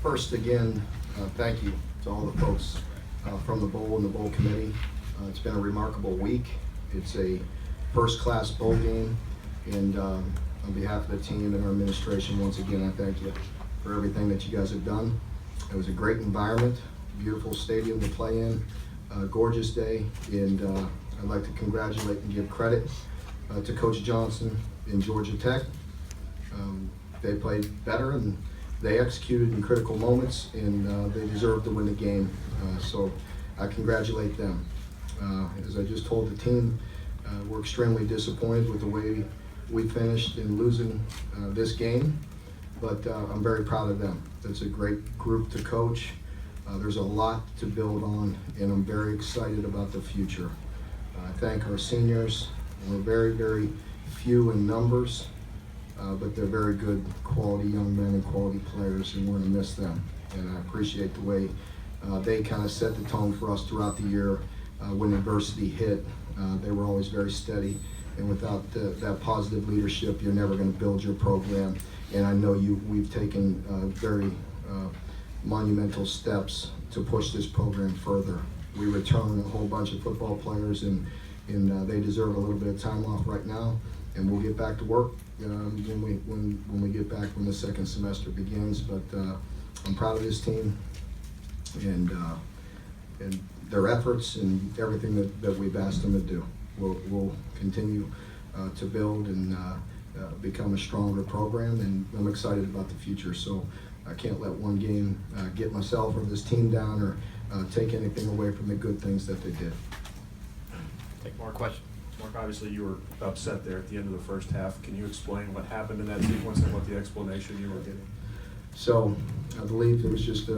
First, again, thank you to all the folks from the Bowl and the Bowl Committee. It's been a remarkable week. It's a first-class bowl game, and on behalf of the team and our administration, once again, I thank you for everything that you guys have done. It was a great environment, beautiful stadium to play in, gorgeous day, and I'd like to congratulate and give credit to Coach Johnson in Georgia Tech. They played better and they executed in critical moments, and they deserved to win the game. So I congratulate them. As I just told the team, we're extremely disappointed with the way we finished in losing this game, but I'm very proud of them. It's a great group to coach. There's a lot to build on, and I'm very excited about the future. I thank our seniors. We're very, very few in numbers, but they're very good quality young men and quality players, and we're going to miss them. And I appreciate the way they kind of set the tone for us throughout the year. When adversity hit, they were always very steady, and without that positive leadership, you're never going to build your program. And I know we've taken very monumental steps to push this program further. We return a whole bunch of football players, and they deserve a little bit of time off right now, and we'll get back to work when we get back when the second semester begins. But I'm proud of this team and their efforts and everything that we've asked them to do. We'll continue to build and become a stronger program, and I'm excited about the future. So I can't let one game get myself or this team down or take anything away from the good things that they did. Take more questions. Mark, obviously you were upset there at the end of the first half. Can you explain what happened in that sequence and what the explanation you were getting? So I believe there was just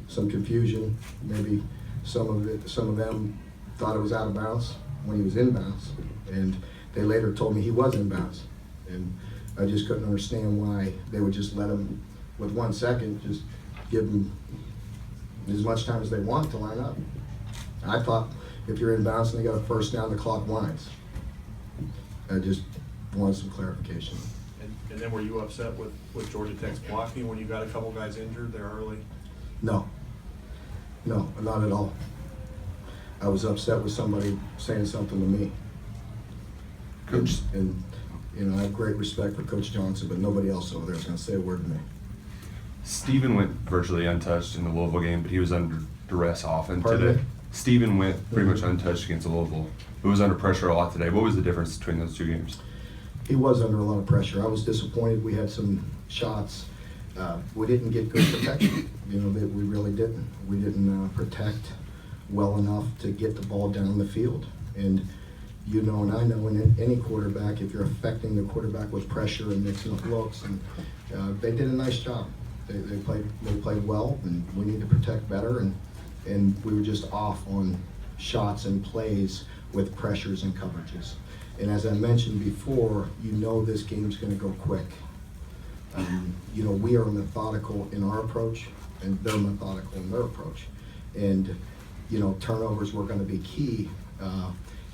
some confusion. Maybe some of them thought it was out of bounds when he was in bounds, and they later told me he was in bounds. And I just couldn't understand why they would just let him, with 1 second, just give him as much time as they want to line up. I thought if you're in bounds and they got a first down, the clock winds. I just wanted some clarification. And then were you upset with Georgia Tech's blocking when you got a couple guys injured there early? No, not at all. I was upset with somebody saying something to me. Coach. And I have great respect for Coach Johnson, but nobody else over there is going to say a word to me. Steven went virtually untouched in the Louisville game, but he was under duress often Pardon today. me? Steven went pretty much untouched against Louisville, but was under pressure a lot today. What was the difference between those two games? He was under a lot of pressure. I was disappointed. We had some shots. We didn't get good protection. We really didn't. We didn't protect well enough to get the ball down the field. And and I know in any quarterback, if you're affecting the quarterback with pressure and mixing up looks, and they did a nice job. They played well, and we need to protect better. And we were just off on shots and plays with pressures and coverages. And as I mentioned before, this game's going to go quick. We are methodical in our approach, and they're methodical in their approach. And turnovers were going to be key.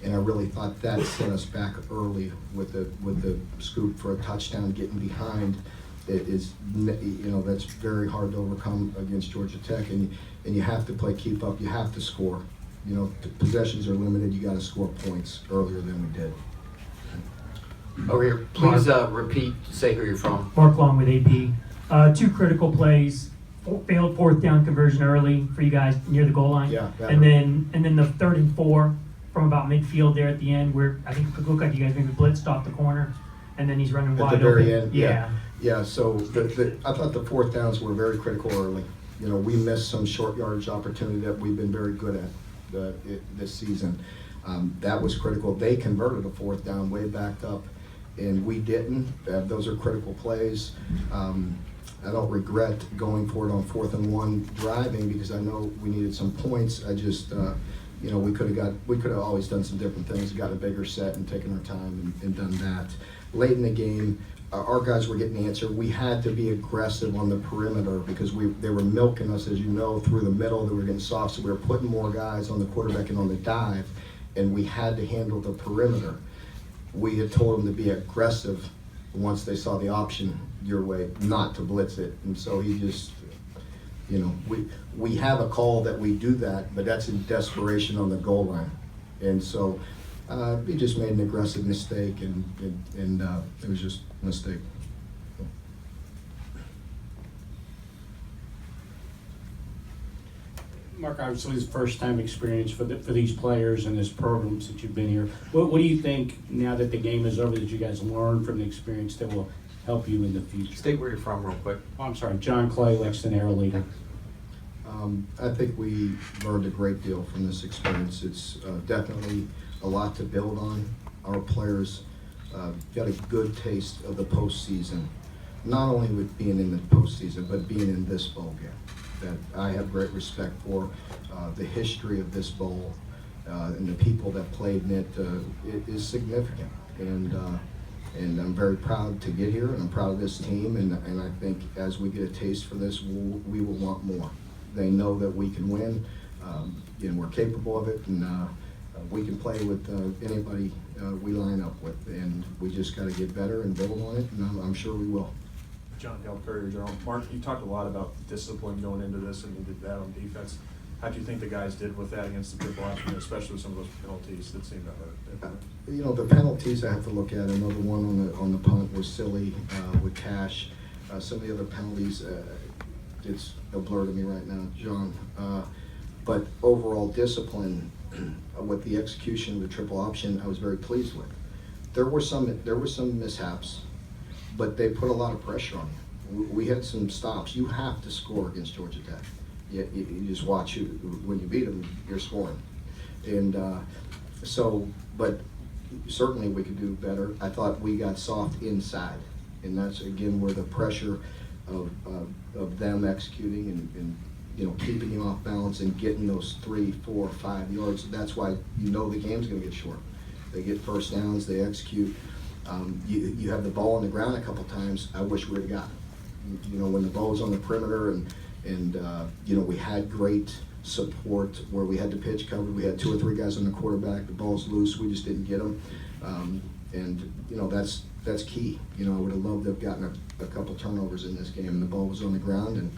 And I really thought that set us back early with the scoop for a touchdown, getting behind. That's very hard to overcome against Georgia Tech, and you have to keep up. You have to score. The possessions are limited. You got to score points earlier than we did. Over here, please repeat, say who you're from. Mark Long with AP. Two critical plays, failed fourth down conversion early for you guys near the goal line. Yeah. And then the 3rd and 4 from about midfield there at the end, where I think it looked like you guys maybe blitzed off the corner, and then he's running wide At the very open. end, yeah. So I thought the fourth downs were very critical early. We missed some short yardage opportunity that we've been very good at this season. That was critical. They converted a fourth down way backed up, and we didn't. Those are critical plays. I don't regret going for it on 4th and 1 driving, because I know we needed some points. I just, we could have always done some different things, got a bigger set and taken our time and done that. Late in the game, our guys were getting the answer. We had to be aggressive on the perimeter because they were milking us, as you know, through the middle. They were getting soft, so we were putting more guys on the quarterback and on the dive, and we had to handle the perimeter. We had told them to be aggressive once they saw the option your way, not to blitz it. And so he just, you know, we have a call that we do that, but that's in desperation on the goal line. And so he just made an aggressive mistake, and it was just a mistake. Mark, obviously it's first time experience for these players and this program since you've been here. What do you think now that the game is over that you guys learned from the experience that will help you in the future? State where you're from real quick. Oh, I'm sorry, John Clay, Lexington Aero Leader. I think we learned a great deal from this experience. It's definitely a lot to build on. Our players got a good taste of the postseason, not only with being in the postseason, but being in this bowl game. That I have great respect for the history of this bowl and the people that played in it. It is significant, and I'm very proud to get here, and I'm proud of this team, and I think as we get a taste for this, we will want more. They know that we can win, and we're capable of it, and we can play with anybody we line up with, and we just got to get better and build on it, and I'm sure we will. John Dale, Courier Journal. Mark, you talked a lot about discipline going into this, and you did that on defense. How do you think the guys did with that against the triple option, especially with some of those penalties that seemed to hurt? You know, the penalties I have to look at. Another one on the punt was silly with Cash. Some of the other penalties, it's a blur to me right now, John. But overall discipline with the execution of the triple option, I was very pleased with. There were some mishaps, but they put a lot of pressure on you. We had some stops. You have to score against Georgia Tech. You just watch you when you beat them, you're scoring. And but certainly we could do better. I thought we got soft inside, and that's again where the pressure of them executing and you know, keeping you off balance and getting those 3, 4, 5 yards. That's why you know the game's going to get short. They get first downs, they execute. You have the ball on the ground a couple times. I wish we would have got it. You know, when the ball was on the perimeter and you know, we had great support where we had the pitch covered. We had 2 or 3 guys on the quarterback. The ball's loose. We just didn't get them. And you know, that's key. You know, I would have loved to have gotten a couple turnovers in this game. And the ball was on the ground, and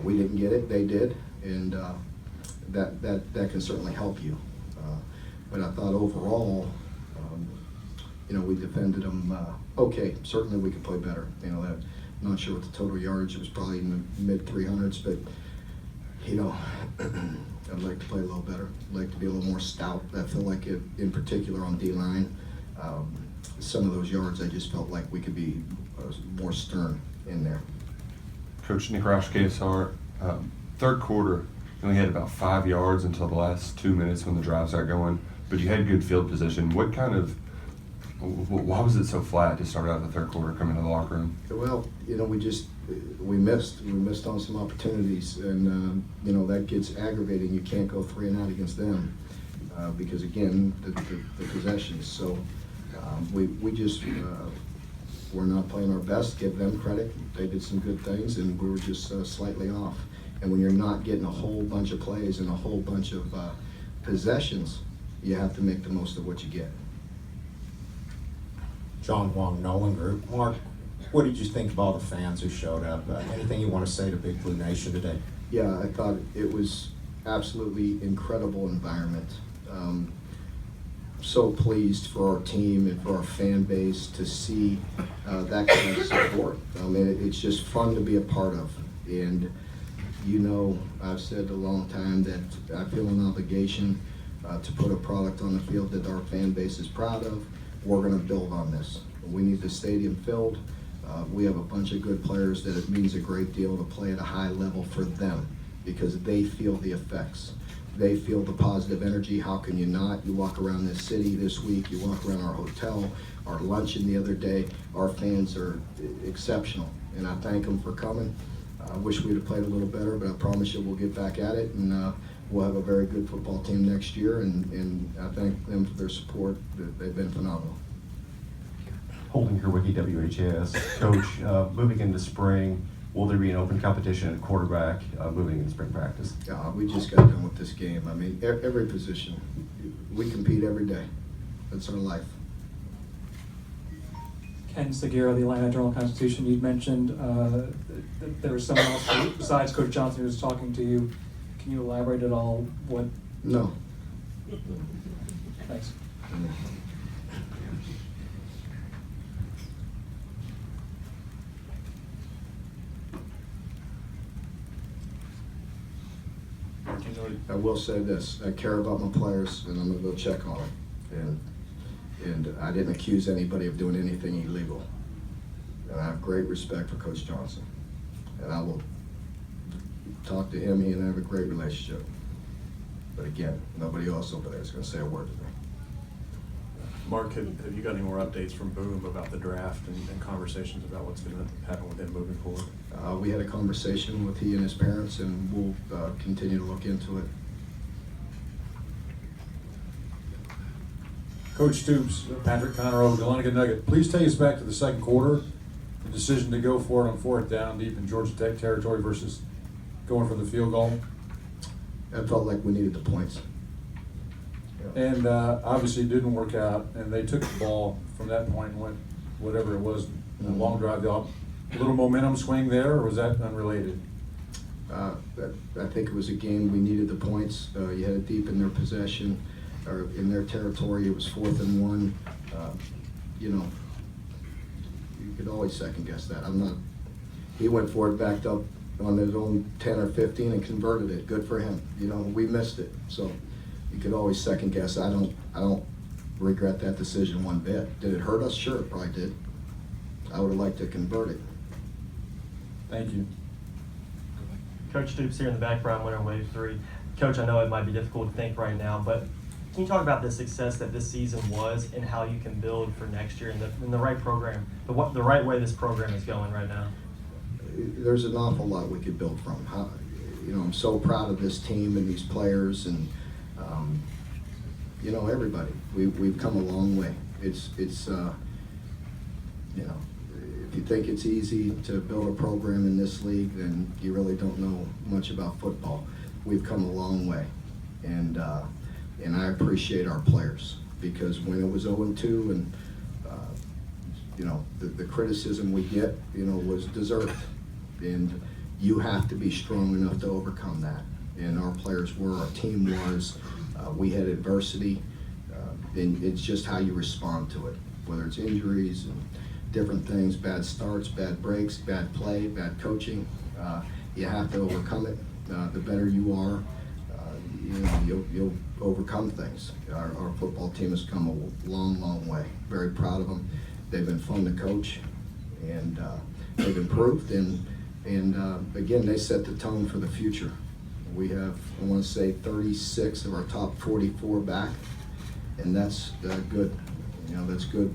we didn't get it. They did, and that can certainly help you. But I thought overall, you know, we defended them okay. Certainly we could play better. You know, that, I'm not sure what the total yardage, it was probably in the mid 300s, but you know, I'd like to play a little better. I'd like to be a little more stout. I feel like it, in particular on D-line, some of those yards I just felt like we could be more stern in there. Coach Nick Roush, KSR, third quarter, you only had about 5 yards until the last 2 minutes when the drives got going, but you had good field position. Why was it so flat to start out the third quarter coming to the locker room? Well, you know, we missed on some opportunities, and you know, that gets aggravating. You can't go 3 and out against them because again, the possessions. So we just we're not playing our best. Give them credit; they did some good things, and we were just slightly off. And when you're not getting a whole bunch of plays and a whole bunch of possessions, you have to make the most of what you get. John Wong, Nolan Group. Mark, what did you think of all the fans who showed up? Anything you want to say to Big Blue Nation today? Yeah, I thought it was absolutely incredible environment. So pleased for our team and for our fan base to see that kind of support. I mean, it's just fun to be a part of. And you know, I've said a long time that I feel an obligation to put a product on the field that our fan base is proud of. We're going to build on this. We need the stadium filled. We have a bunch of good players that it means a great deal to play at a high level for them because they feel the effects. They feel the positive energy. How can you not? You walk around this city this week, you walk around our hotel, our luncheon the other day, our fans are exceptional. And I thank them for coming. I wish we'd have played a little better, but I promise you we'll get back at it, and we'll have a very good football team next year, and I thank them for their support. They've been phenomenal. Holding here, Wiki WHAS. Coach, moving into spring, will there be an open competition at quarterback moving into spring practice? Yeah, we just got done with this game. I mean, every position, we compete every day. That's our life. Ken Segura, the Atlanta Journal-Constitution. You'd mentioned that there was someone else besides Coach Johnson who was talking to you. Can you elaborate at all? What? No. Thanks. Mark, you know, I will say this, I care about my players and I'm gonna go check on them. And I didn't accuse anybody of doing anything illegal. And I have great respect for Coach Johnson. And I will talk to him, he and I have a great relationship. But again, nobody else over there is gonna say a word to me. Mark, have you got any more updates from Boom about the draft and conversations about what's going to happen with him moving forward? We had a conversation with he and his parents and we'll continue to look into it. Coach Stoops, Patrick Conroe, Dahlonega Nugget. Please take us back to the second quarter, the decision to go for it on fourth down deep in Georgia Tech territory versus going for the field goal. I felt like we needed the points. And obviously it didn't work out, and they took the ball from that point and went whatever it was, a long drive. A little momentum swing there, or was that unrelated? I think it was a game we needed the points. You had it deep in their possession, or in their territory. It was 4th and 1. You know, you could always second guess that. He went for it, backed up on his own 10 or 15 and converted it. Good for him. You know, we missed it. So you could always second guess. I don't regret that decision one bit. Did it hurt us? Sure, it probably did. I would have liked to convert it. Thank you. Coach Stoops here in the background, winner wave 3. Coach, I know it might be difficult to think right now, but can you talk about the success that this season was and how you can build for next year and the right program, the right way this program is going right now? There's an awful lot we could build from. You know, I'm so proud of this team and these players and you know, everybody. We've come a long way. It's you know, if you think it's easy to build a program in this league, then you really don't know much about football. We've come a long way, and I appreciate our players, because when it was 0-2 and you know, the criticism we get, you know, was deserved, and you have to be strong enough to overcome that. And our players were, our team was. We had adversity, and it's just how you respond to it, whether it's injuries and different things, bad starts, bad breaks, bad play, bad coaching. You have to overcome it. The better you are, you know, you'll overcome things. Our football team has come a long, long way. Very proud of them. They've been fun to coach, and they've improved. And again, they set the tone for the future. We have, I want to say, 36 of our top 44 back, and that's good. You know, that's good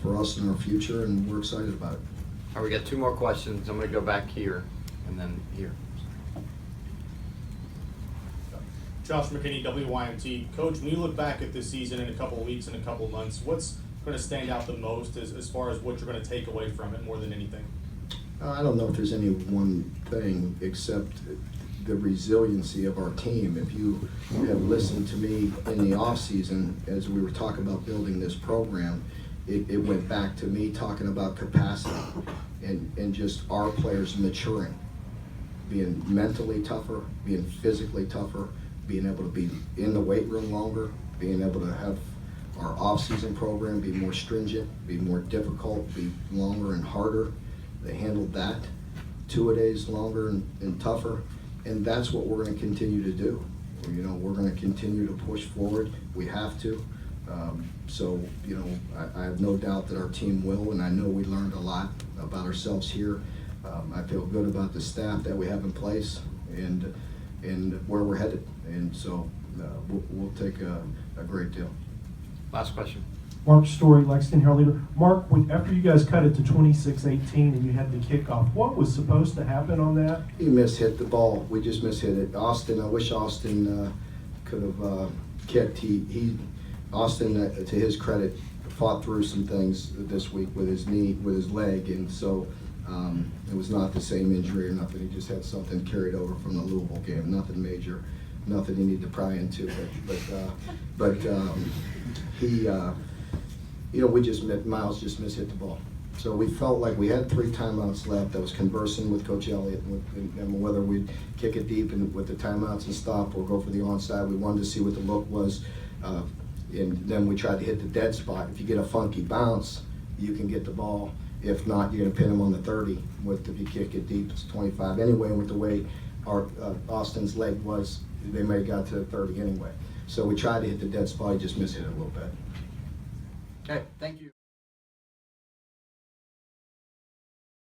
for us in our future, and we're excited about it. All right, we got 2 more questions. I'm going to go back here and then here. Josh McKinney, WYMT. Coach, when you look back at this season in a couple of weeks and a couple of months, what's going to stand out the most as far as what you're going to take away from it more than anything? I don't know if there's any one thing except the resiliency of our team. If you have listened to me in the offseason as we were talking about building this program, it went back to me talking about capacity and just our players maturing, being mentally tougher, being physically tougher, being able to be in the weight room longer, being able to have our off-season program be more stringent, be more difficult, be longer and harder. They handled that. 2-a-days longer and tougher. And that's what we're going to continue to do. You know, we're going to continue to push forward. We have to. So, you know, I have no doubt that our team will, and I know we learned a lot about ourselves here. I feel good about the staff that we have in place and where we're headed. And so we'll take a great deal. Last question. Mark Story, Lexington Herald Leader. Mark, after you guys cut it to 26-18 and you had the kickoff, what was supposed to happen on that? He mishit the ball. We just mishit it. Austin, I wish Austin could have kicked. Austin, to his credit, fought through some things this week with his knee, with his leg, and so it was not the same injury or nothing. He just had something carried over from the Louisville game. Nothing major, nothing you need to pry into. But he, you know, Miles just mishit the ball. So we felt like we had 3 timeouts left. I was conversing with Coach Elliott and whether we'd kick it deep and with the timeouts and stop or go for the onside. We wanted to see what the look was. And then we tried to hit the dead spot. If you get a funky bounce, you can get the ball. If not, you're gonna pin them on the 30. If you kick it deep, it's 25. Anyway, with the way our Austin's leg was, they may have got to the 30 anyway. So we tried to hit the dead spot, he just missed it a little bit. Okay, thank you.